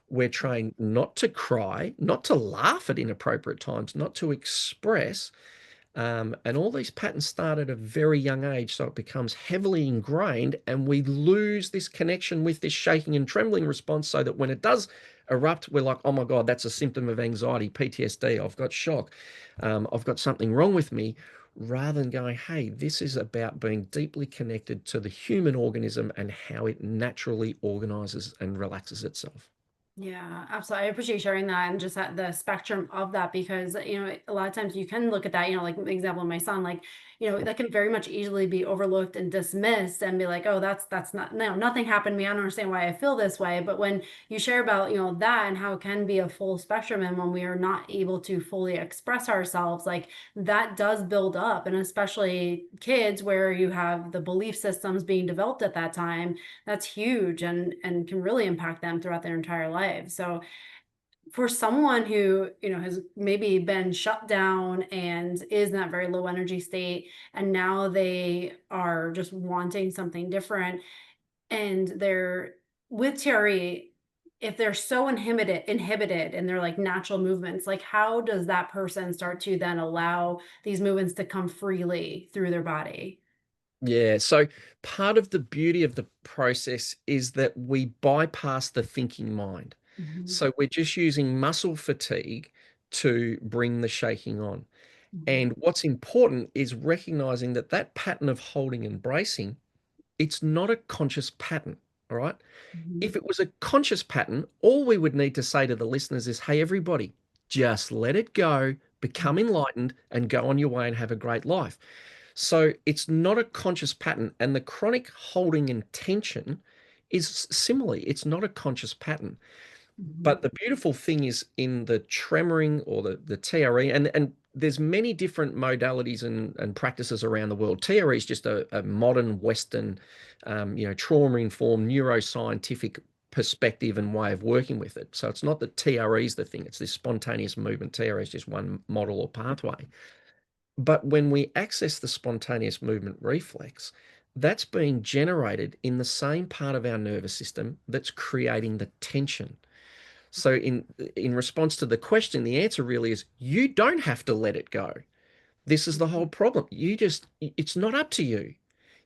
[SPEAKER 1] We're trained not to cry, not to laugh at inappropriate times, not to express. And all these patterns start at a very young age, so it becomes heavily ingrained, and we lose this connection with this shaking and trembling response. So that when it does erupt, we're like, oh my God, that's a symptom of anxiety, PTSD, I've got shock, I've got something wrong with me, rather than going, hey, this is about being deeply connected to the human organism and how it naturally organizes and relaxes itself.
[SPEAKER 2] Yeah, absolutely. I appreciate sharing that and just at the spectrum of that because, a lot of times you can look at that, like the example of my son, like, that can very much easily be overlooked and dismissed and be like, oh, that's not, no, nothing happened to me. I don't understand why I feel this way. But when you share about, that and how it can be a full spectrum and when we are not able to fully express ourselves, like that does build up. And especially kids where you have the belief systems being developed at that time, that's huge and can really impact them throughout their entire life. So for someone who, has maybe been shut down and is in that very low energy state, and now they are just wanting something different, and they're with TRE, if they're so inhibited in their like natural movements, like how does that person start to then allow these movements to come freely through their body?
[SPEAKER 1] Yeah, so part of the beauty of the process is that we bypass the thinking mind.
[SPEAKER 2] Mhm.
[SPEAKER 1] So we're just using muscle fatigue to bring the shaking on.
[SPEAKER 2] Mhm.
[SPEAKER 1] And what's important is recognizing that that pattern of holding and bracing, it's not a conscious pattern. All right.
[SPEAKER 2] Mhm.
[SPEAKER 1] If it was a conscious pattern, all we would need to say to the listeners is, hey, everybody, just let it go, become enlightened, and go on your way and have a great life. So it's not a conscious pattern. And the chronic holding and tension is similarly, it's not a conscious pattern.
[SPEAKER 2] Mhm.
[SPEAKER 1] But the beautiful thing is in the tremoring or the TRE, and there's many different modalities and practices around the world. TRE is just a modern Western, trauma-informed neuroscientific perspective and way of working with it. So it's not that TRE is the thing; it's this spontaneous movement. TRE is just one model or pathway. But when we access the spontaneous movement reflex, that's being generated in the same part of our nervous system that's creating the tension. So in response to the question, the answer really is you don't have to let it go. This is the whole problem. It's not up to you.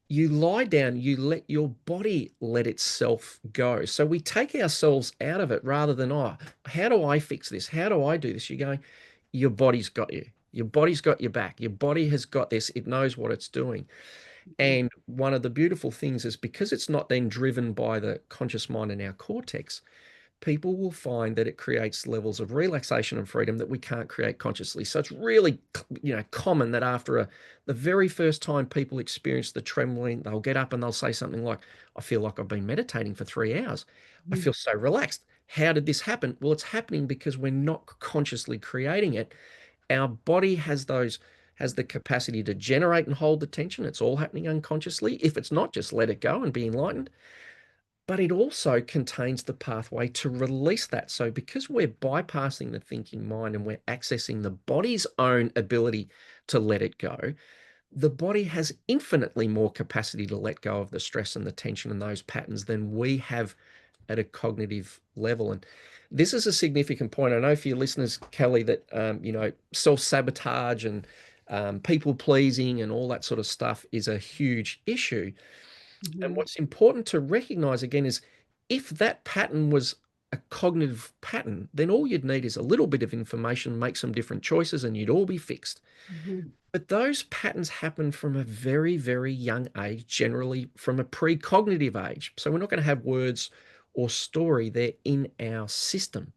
[SPEAKER 1] You lie down, you let your body let itself go. So we take ourselves out of it rather than, oh, how do I fix this? How do I do this? You're going, your body's got you. Your body's got your back. Your body has got this. It knows what it's doing.
[SPEAKER 2] Mhm.
[SPEAKER 1] And one of the beautiful things is because it's not then driven by the conscious mind in our cortex, people will find that it creates levels of relaxation and freedom that we can't create consciously. So it's really, common that after the very first time people experience the trembling, they'll get up and they'll say something like, I feel like I've been meditating for 3 hours. I
[SPEAKER 2] Mhm.
[SPEAKER 1] feel so relaxed. How did this happen? Well, it's happening because we're not consciously creating it. Our body has the capacity to generate and hold the tension. It's all happening unconsciously. If it's not, just let it go and be enlightened, but it also contains the pathway to release that. So, because we're bypassing the thinking mind and we're accessing the body's own ability to let it go, the body has infinitely more capacity to let go of the stress and the tension and those patterns than we have at a cognitive level. And this is a significant point. I know for your listeners, Kelly, that self sabotage and people pleasing and all that sort of stuff is a huge issue. And
[SPEAKER 2] Mhm.
[SPEAKER 1] what's important to recognize again is if that pattern was a cognitive pattern, then all you'd need is a little bit of information, make some different choices, and you'd all be fixed.
[SPEAKER 2] Mhm.
[SPEAKER 1] But those patterns happen from a very, very young age, generally from a precognitive age. So we're not going to have words or story, they're in our system.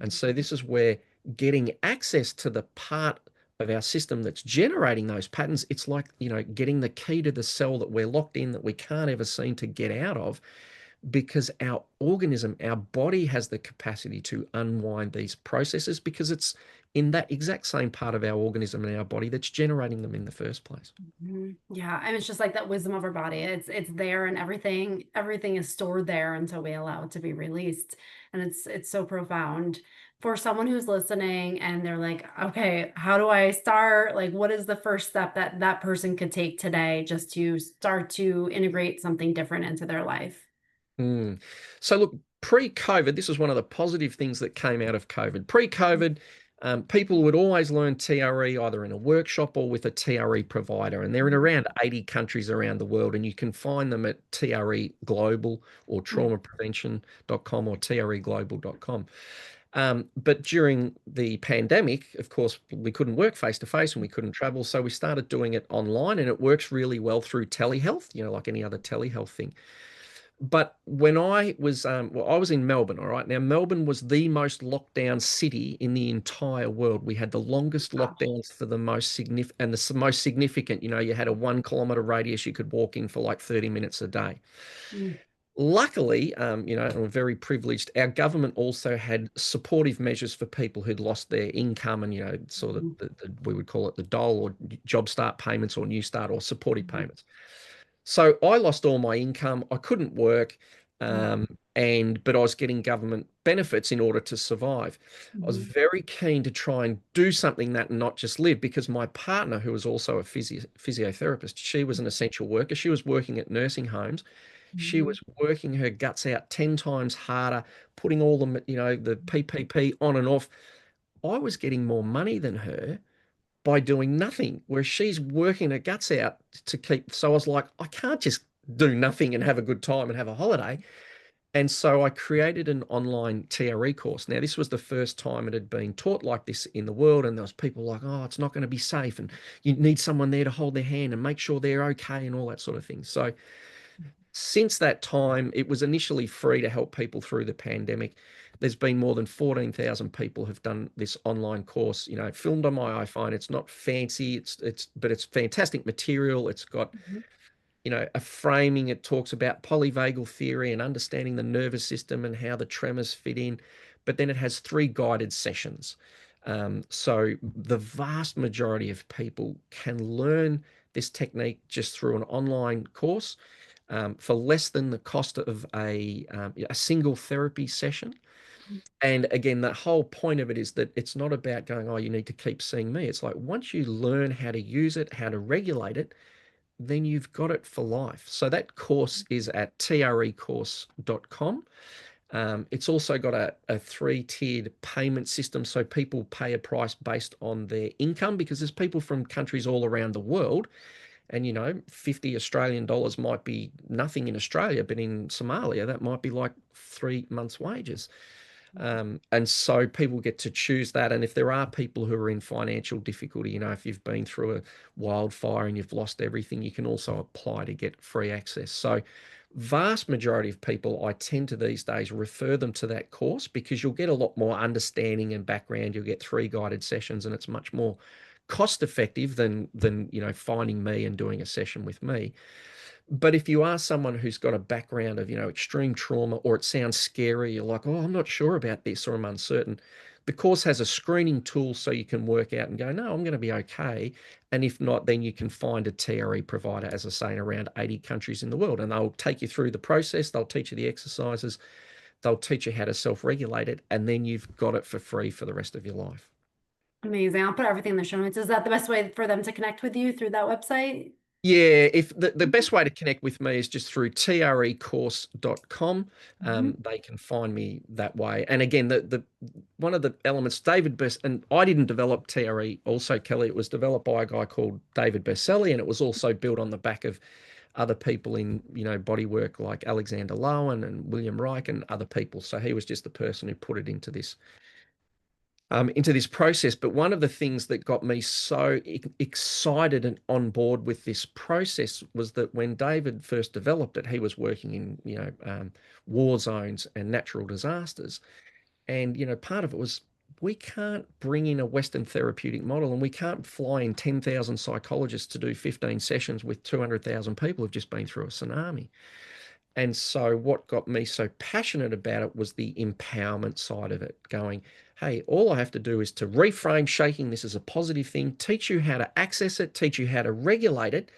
[SPEAKER 1] And
[SPEAKER 2] Mhm.
[SPEAKER 1] so this is where getting access to the part of our system that's generating those patterns, it's like, getting the key to the cell that we're locked in that we can't ever seem to get out of because our organism, our body has the capacity to unwind these processes because it's in that exact same part of our organism and our body that's generating them in the first place.
[SPEAKER 2] Mhm. Yeah, and it's just like that wisdom of our body. It's there and everything is stored there until we allow it to be released. And it's so profound for someone who's listening and they're like, okay, how do I start? Like, what is the first step that that person could take today just to start to integrate something different into their life?
[SPEAKER 1] Mm. So look, pre-COVID, this was one of the positive things that came out of COVID. Pre-COVID, people would always learn TRE either in a workshop or with a TRE provider, and they're in around 80 countries around the world, and you can find them at TRE Global or traumaprevention.com or treglobal.com. But during the pandemic, of course, we couldn't work face to face and we couldn't travel, so we started doing it online, and it works really well through telehealth, like any other telehealth thing. But when I was in Melbourne, all right. Now, Melbourne was the most locked down city in the entire world. We had the longest
[SPEAKER 2] Gosh.
[SPEAKER 1] lockdowns for the most significant, and the most significant, you had a 1 kilometer radius you could walk in for like 30 minutes a day.
[SPEAKER 2] Mm.
[SPEAKER 1] Luckily, and we're very privileged, our government also had supportive measures for people who'd lost their income and, sort of
[SPEAKER 2] Mhm.
[SPEAKER 1] we would call it the dole or job start payments or new start or supportive
[SPEAKER 2] Mhm.
[SPEAKER 1] payments. So I lost all my income. I couldn't work,
[SPEAKER 2] Mhm.
[SPEAKER 1] but I was getting government benefits in order to survive. I was
[SPEAKER 2] Mhm.
[SPEAKER 1] very keen to try and do something that and not just live because my partner, who was also a physiotherapist, she was an essential worker. She was working at nursing homes. She
[SPEAKER 2] Mhm.
[SPEAKER 1] was working her guts out 10 times harder, putting all the PPP on and off. I was getting more money than her by doing nothing, where she's working her guts out to keep. So I was like, I can't just do nothing and have a good time and have a holiday. And so I created an online TRE course. Now, this was the first time it had been taught like this in the world. And there was people like, oh, it's not going to be safe. And you need someone there to hold their hand and make sure they're okay and all that sort of thing. So Since that time, it was initially free to help people through the pandemic. There's been more than 14,000 people have done this online course, filmed on my iPhone. It's not fancy, but it's fantastic material. It's got,
[SPEAKER 2] Mhm.
[SPEAKER 1] a framing. It talks about polyvagal theory and understanding the nervous system and how the tremors fit in. But then it has 3 guided sessions. So the vast majority of people can learn this technique just through an online course for less than the cost of a single therapy session. And again, the whole point of it is that it's not about going, oh, you need to keep seeing me. It's like once you learn how to use it, how to regulate it, then you've got it for life. So that course is at trecourse.com. It's also got a 3-tiered payment system. So people pay a price based on their income because there's people from countries all around the world. And, 50 Australian dollars might be nothing in Australia, but in Somalia, that might be like 3 months' wages. And so people get to choose that. And if there are people who are in financial difficulty, if you've been through a wildfire and you've lost everything, you can also apply to get free access. So, vast majority of people, I tend to these days refer them to that course because you'll get a lot more understanding and background. You'll get 3 guided sessions, and it's much more cost effective than finding me and doing a session with me. But if you are someone who's got a background of, extreme trauma, or it sounds scary, you're like, oh, I'm not sure about this, or I'm uncertain. The course has a screening tool so you can work out and go, no, I'm going to be okay. And if not, then you can find a TRE provider, as I say, in around 80 countries in the world. And they'll take you through the process. They'll teach you the exercises. They'll teach you how to self-regulate it. And then you've got it for free for the rest of your life.
[SPEAKER 2] Amazing. I'll put everything in the show notes. Is that the best way for them to connect with you through that website?
[SPEAKER 1] Yeah, if the best way to connect with me is just through trecourse.com.
[SPEAKER 2] Mhm.
[SPEAKER 1] They can find me that way. And again, the one of the elements, David Bess, and I didn't develop TRE also, Kelly. It was developed by a guy called David Besselli, and it was also built on the back of other people in, bodywork like Alexander Lowen and William Reich and other people. So he was just the person who put it into this process. But one of the things that got me so excited and on board with this process was that when David first developed it, he was working in, war zones and natural disasters. And, part of it was we can't bring in a Western therapeutic model, and we can't fly in 10,000 psychologists to do 15 sessions with 200,000 people who've just been through a tsunami. And so, what got me so passionate about it was the empowerment side of it, going, hey, all I have to do is to reframe shaking this as a positive thing, teach you how to access it, teach you how to regulate it.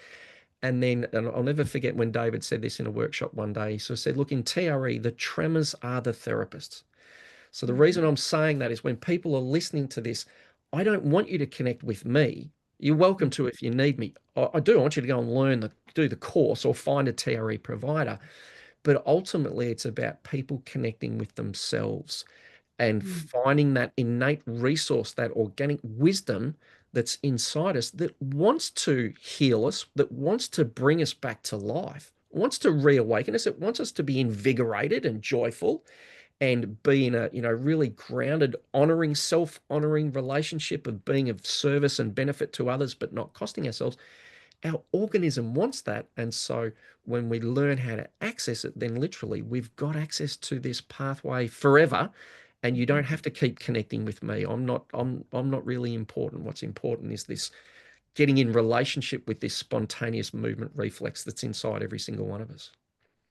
[SPEAKER 1] And I'll never forget when David said this in a workshop one day. He sort of said, look, in TRE, the tremors are the therapists. So, the reason I'm saying that is when people are listening to this, I don't want you to connect with me. You're welcome to if you need me. I do. I want you to go and do the course or find a TRE provider. But ultimately, it's about people connecting with themselves and
[SPEAKER 2] Mhm.
[SPEAKER 1] finding that innate resource, that organic wisdom that's inside us that wants to heal us, that wants to bring us back to life, wants to reawaken us. It wants us to be invigorated and joyful and be in a, really grounded, honoring, self-honoring relationship of being of service and benefit to others, but not costing ourselves. Our organism wants that. And so when we learn how to access it, then literally we've got access to this pathway forever. And you don't have to keep connecting with me. I'm not really important. What's important is this getting in relationship with this spontaneous movement reflex that's inside every single one of us.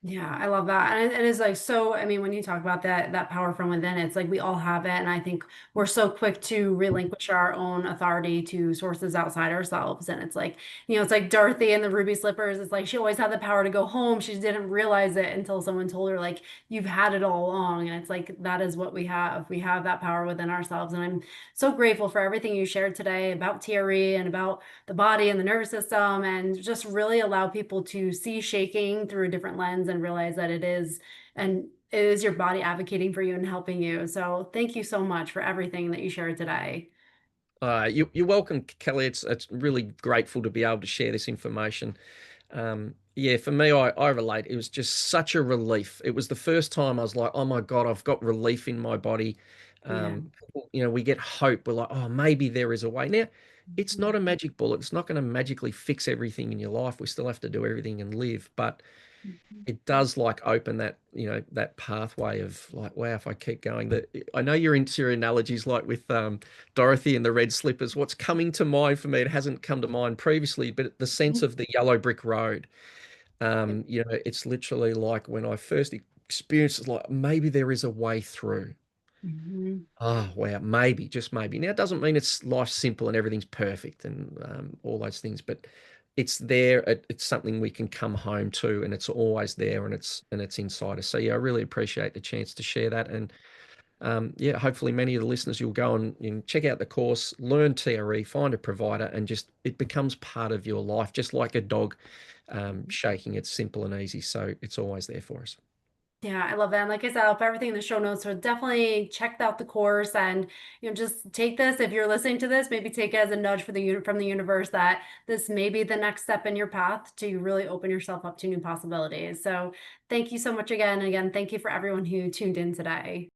[SPEAKER 2] Yeah, I love that. And it is like so, I mean, when you talk about that power from within, it's like we all have it. And I think we're so quick to relinquish our own authority to sources outside ourselves. And it's like, it's like Dorothy and the ruby slippers. It's like she always had the power to go home. She didn't realize it until someone told her, like, you've had it all along. And it's like that is what we have. We have that power within ourselves. And I'm so grateful for everything you shared today about TRE and about the body and the nervous system, and just really allow people to see shaking through a different lens and realize that it is your body advocating for you and helping you. So thank you so much for everything that you shared today.
[SPEAKER 1] You're welcome, Kelly. It's really grateful to be able to share this information. Yeah, for me, I relate. It was just such a relief. It was the first time I was like, oh my God, I've got relief in my body.
[SPEAKER 2] Yeah.
[SPEAKER 1] We get hope. We're like, oh, maybe there is a way. Now, it's not a magic bullet. It's not going to magically fix everything in your life. We still have to do everything and live. But
[SPEAKER 2] Mhm.
[SPEAKER 1] it does like open that, that pathway of like, wow, if I keep going, that I know you're into your analogies like with Dorothy and the red slippers. What's coming to mind for me, it hasn't come to mind previously, but the sense
[SPEAKER 2] Mhm.
[SPEAKER 1] of the yellow brick road.
[SPEAKER 2] Yep.
[SPEAKER 1] It's literally like when I first experienced it, like maybe there is a way through.
[SPEAKER 2] Mhm.
[SPEAKER 1] Oh, wow, maybe, just maybe. Now, it doesn't mean it's life's simple and everything's perfect and all those things, but it's there. It's something we can come home to, and it's always there, and it's inside us. So yeah, I really appreciate the chance to share that, and yeah, hopefully many of the listeners, you'll go and check out the course, learn TRE, find a provider, and just it becomes part of your life, just like a dog shaking. It's simple and easy, so it's always there for us.
[SPEAKER 2] Yeah, I love that. And like I said, I'll put everything in the show notes. So definitely check out the course and just take this. If you're listening to this, maybe take it as a nudge for from the universe that this may be the next step in your path to really open yourself up to new possibilities. So thank you so much again. And again, thank you for everyone who tuned in today.